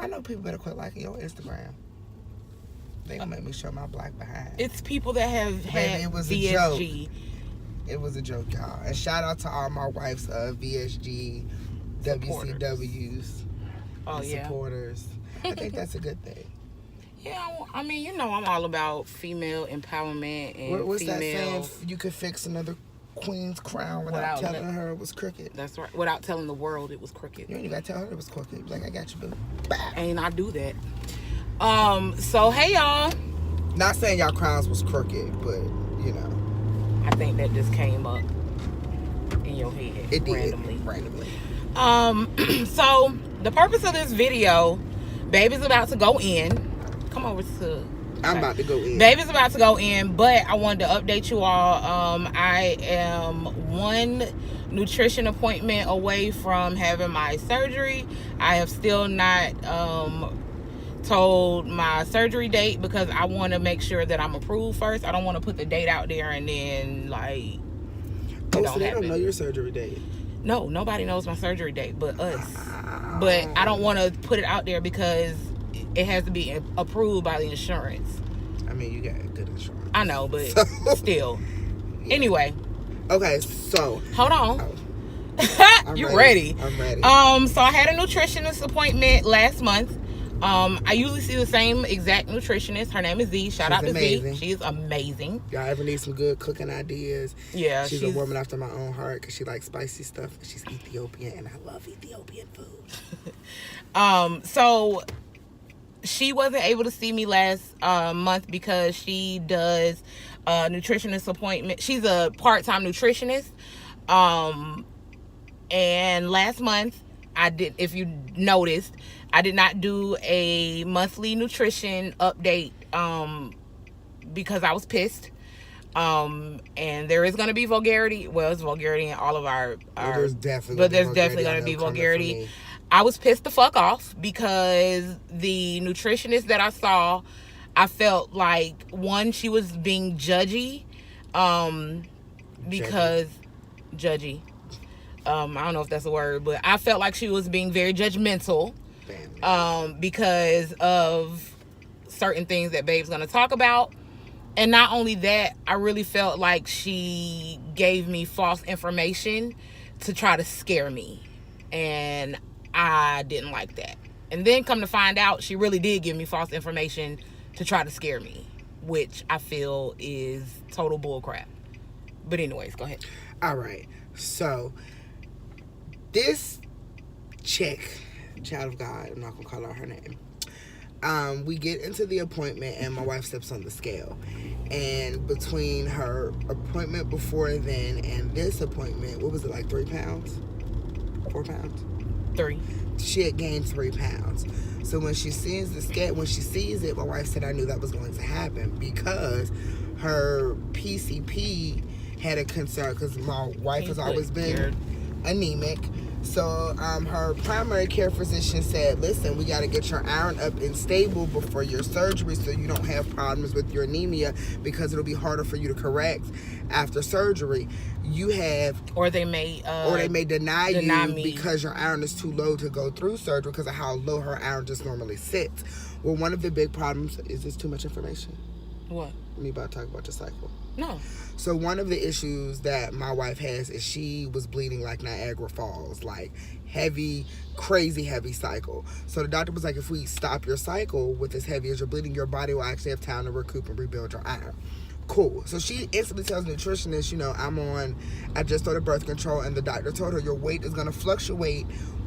I know people better quit liking your Instagram. They gonna make me show my black behind. It's people that have had it was VSG. A joke. It was a joke, y'all. And shout out to all my wife's VSG, Supporters. WCWs, supporters. I think that's a good thing. Yeah, I mean, you know, I'm all about female empowerment and What's female... that saying? You could fix another queen's crown without telling her it was crooked. That's right. Without telling the world it was crooked. You ain't gotta tell her it was crooked. Like, I got you, boo. And I do that. So, hey, y'all. Not saying y'all crowns was crooked, but, you know. I think that just came up in your head. It did. Randomly. So, the purpose of this video, Baby's about to go in. Come over to... I'm about to go in. Baby's about to go in, but I wanted to update you all. I am one nutrition appointment away from having my surgery. I have still not told my surgery date because I want to make sure that I'm approved first. I don't want to put the date out there and then like so they don't know your surgery date. No, nobody knows my surgery date but us. But I don't want to put it out there because it has to be approved by the insurance. I mean, you got good insurance. I know, but still. Yeah. Anyway. Okay, so hold on. You ready? I'm ready. So I had a nutritionist appointment last month. I usually see the same exact nutritionist. Her name is Z. Shout out to Z. She's amazing. Y'all ever need some good cooking ideas? Yeah, she's a woman after my own heart because she likes spicy stuff. She's Ethiopian, and I love Ethiopian food. So she wasn't able to see me last month because she does a nutritionist appointment. She's a part-time nutritionist. And last month, if you noticed, I did not do a monthly nutrition update because I was pissed. And there is going to be vulgarity. Well, it's vulgarity in all of our there's definitely going to be vulgarity. I was pissed the fuck off because the nutritionist that I saw, I felt like, one, she was being judgy. Because judgy. I don't know if that's a word, but I felt like she was being very judgmental because of certain things that Babe's going to talk about. And not only that, I really felt like she gave me false information to try to scare me. And I didn't like that. And then come to find out, she really did give me false information to try to scare me, which I feel is total bullcrap. But anyways, go ahead. All right. So this chick, child of God, I'm not going to call out her name. We get into the appointment and my wife steps on the scale. And between her appointment before then and this appointment, what was it, like 3 pounds? 4 pounds? 3. She had gained 3 pounds. So when she sees the scale, when she sees it, my wife said I knew that was going to happen because her PCP had a concern because my wife has always been anemic. So her primary care physician said, listen, we got to get your iron up and stable before your surgery so you don't have problems with your anemia because it'll be harder for you to correct after surgery. You have... Or they may deny you because your iron is too low to go through surgery because of how low her iron just normally sits. Well, one of the big problems... Is this too much information? What? Me about to talk about your cycle. No. So one of the issues that my wife has is she was bleeding like Niagara Falls, like heavy, crazy heavy cycle. So the doctor was like, if we stop your cycle with as heavy as you're bleeding, your body will actually have time to recoup and rebuild your iron. Cool. So she instantly tells the nutritionist, I just started birth control, and the doctor told her your weight is going to fluctuate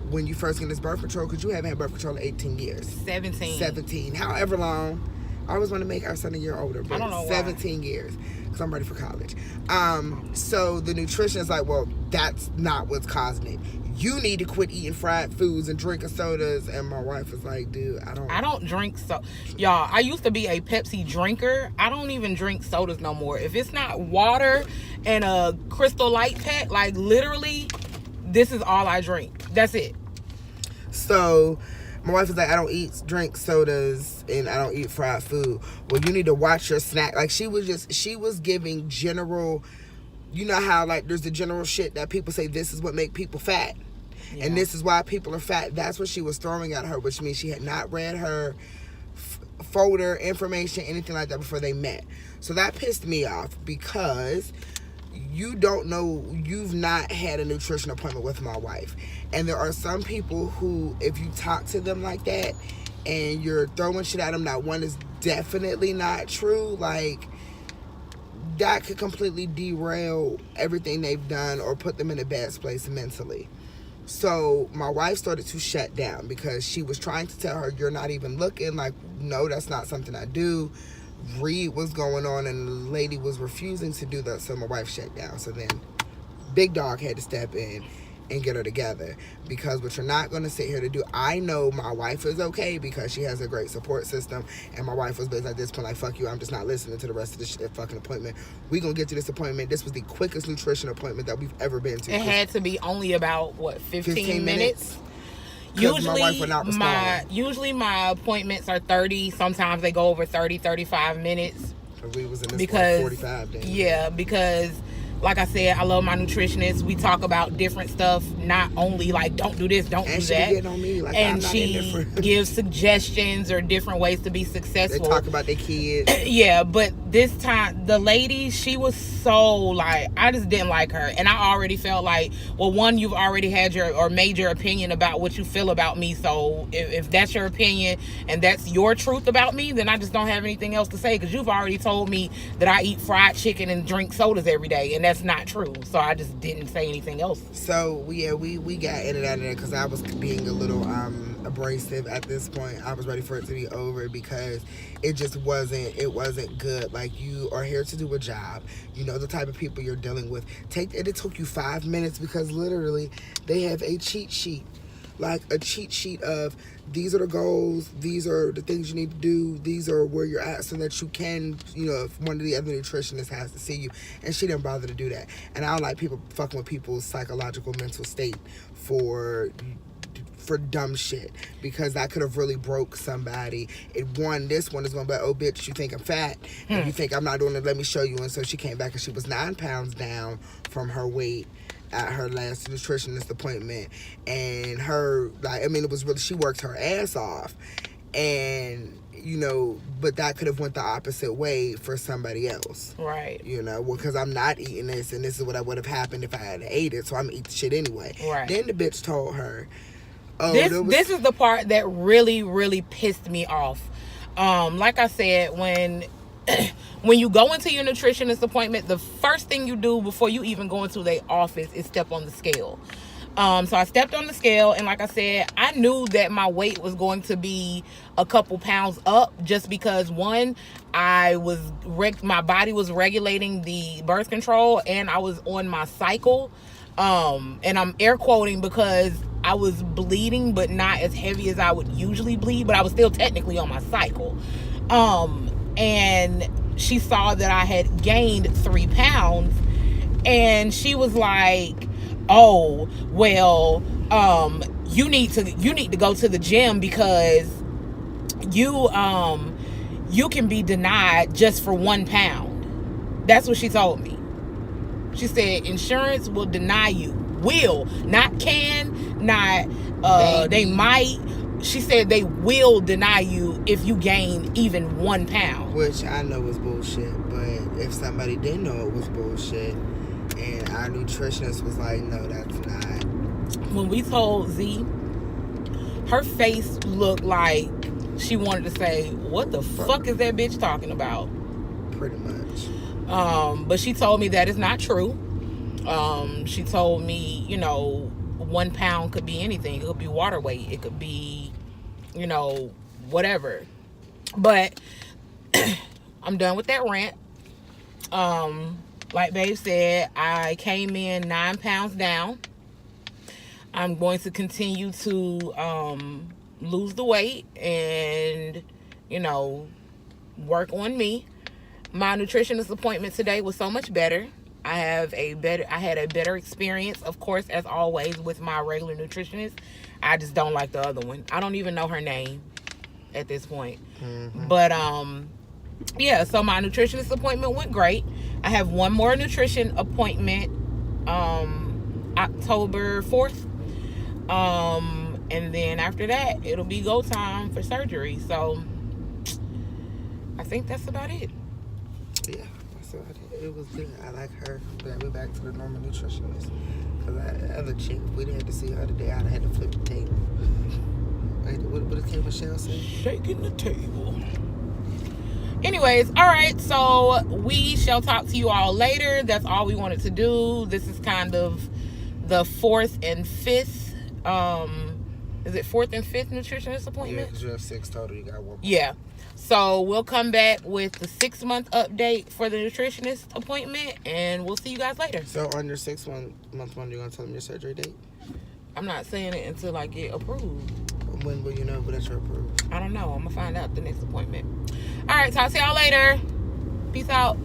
when you first get this birth control because you haven't had birth control in 18 years. 17. However long. I always want to make our son a year older, but I don't know 17 why. years because I'm ready for college. So the nutritionist like, well, that's not what's causing it. You need to quit eating fried foods and drinking sodas. And my wife is like, dude, I don't drink y'all, I used to be a Pepsi drinker. I don't even drink sodas no more. If it's not water and a Crystal Light pack, like literally, this is all I drink. That's it. So my wife is like, I don't drink sodas and I don't eat fried food. Well, you need to watch your snack. Like she was giving general, you know how like there's the general shit that people say this is what make people fat. Yeah. And this is why people are fat. That's what she was throwing at her, which means she had not read her folder, information, anything like that before they met. So that pissed me off because you don't know, you've not had a nutrition appointment with my wife. And there are some people who, if you talk to them like that and you're throwing shit at them, that one is definitely not true, like, that could completely derail everything they've done or put them in a bad place mentally. So my wife started to shut down because she was trying to tell her, you're not even looking. Like, no, that's not something I do. Read what's going on, and the lady was refusing to do that, so my wife shut down. So then Big Dog had to step in and get her together, because what you're not going to sit here to do, I know my wife is okay because she has a great support system, and my wife was basically at this point like, fuck you, I'm just not listening to the rest of this shit, fucking appointment. We gonna get to this appointment. This was the quickest nutrition appointment that we've ever been to. It had to be only about, what, 15 minutes? Usually my wife would not respond. Usually my appointments are 30. Sometimes they go over 30, 35 minutes. We was in this for 45 days. Yeah, because like I said, I love my nutritionist. We talk about different stuff, not only like don't do this, don't do that. And she be getting on me like, and I'm not she in there for... gives suggestions or different ways to be successful. They talk about their kids. Yeah, but this time the lady, she was so like, I just didn't like her, and I already felt like, well, one, you've already had your or made your opinion about what you feel about me. So if that's your opinion and that's your truth about me, then I just don't have anything else to say, because you've already told me that I eat fried chicken and drink sodas every day, and that's not true. So I just didn't say anything else. So we got in and out of there because I was being a little abrasive at this point. I was ready for it to be over because it just wasn't good. Like, you are here to do a job. You know the type of people you're dealing with. It took you 5 minutes because literally they have a cheat sheet. Like a cheat sheet of, these are the goals, these are the things you need to do, these are where you're at, so that you can, you know, if one of the other nutritionists has to see you. And she didn't bother to do that. And I don't like people fucking with people's psychological mental state for dumb shit, because that could have really broke somebody. This one is gonna be, oh bitch, you think I'm fat and you think I'm not doing it, let me show you. And so she came back and she was 9 pounds down from her weight at her last nutritionist appointment. And her, like, I mean, it was really, she worked her ass off, and you know, but that could have went the opposite way for somebody else, right? You know, well, because I'm not eating this, and this is what would have happened if I had ate it, so I'm eating shit anyway. Right. Then the bitch told her, oh, this is the part that really, really pissed me off. Like I said, when you go into your nutritionist appointment, the first thing you do before you even go into their office is step on the scale. So I stepped on the scale, and like I said, I knew that my weight was going to be a couple pounds up, just because, one, my body was regulating the birth control, and I was on my cycle. And I'm air quoting because I was bleeding, but not as heavy as I would usually bleed, but I was still technically on my cycle. And she saw that I had gained 3 pounds, and she was like, oh, well, you need to go to the gym because you can be denied just for 1 pound. That's what she told me. She said insurance will deny you. Will, not can, not they might. She said they will deny you if you gain even 1 pound. Which I know was bullshit, but if somebody didn't know it was bullshit, and our nutritionist was like, no, that's not. When we told Z, her face looked like she wanted to say, what the fuck is that bitch talking about? Pretty much. But she told me that is not true. She told me, you know, 1 pound could be anything. It could be water weight. It could be, you know, whatever. But I'm done with that rant. Like Babe said, I came in 9 pounds down. I'm going to continue to lose the weight and, you know, work on me. My nutritionist appointment today was so much better. I had a better experience, of course, as always, with my regular nutritionist. I just don't like the other one. I don't even know her name at this point. Mm-hmm. But yeah, so my nutritionist appointment went great. I have one more nutrition appointment October 4th. And then after that, it'll be go time for surgery. So I think that's about it. Yeah, that's about it. It was good. I like her. We're back to the normal nutritionist. Because that other chick, we didn't have to see her today. I'd have had to flip the table. What did Michelle say? Shaking the table. Anyways, all right. So we shall talk to you all later. That's all we wanted to do. This is kind of the 4th and 5th. Is it 4th and 5th nutritionist appointment? Yeah, because you have 6 total. You got 1 more. Yeah. So we'll come back with the 6-month update for the nutritionist appointment, and we'll see you guys later. So on your 6-month one, you're going to tell them your surgery date? I'm not saying it until I get approved. When will you know that you're approved? I don't know. I'm going to find out the next appointment. All right. Talk to y'all later. Peace out.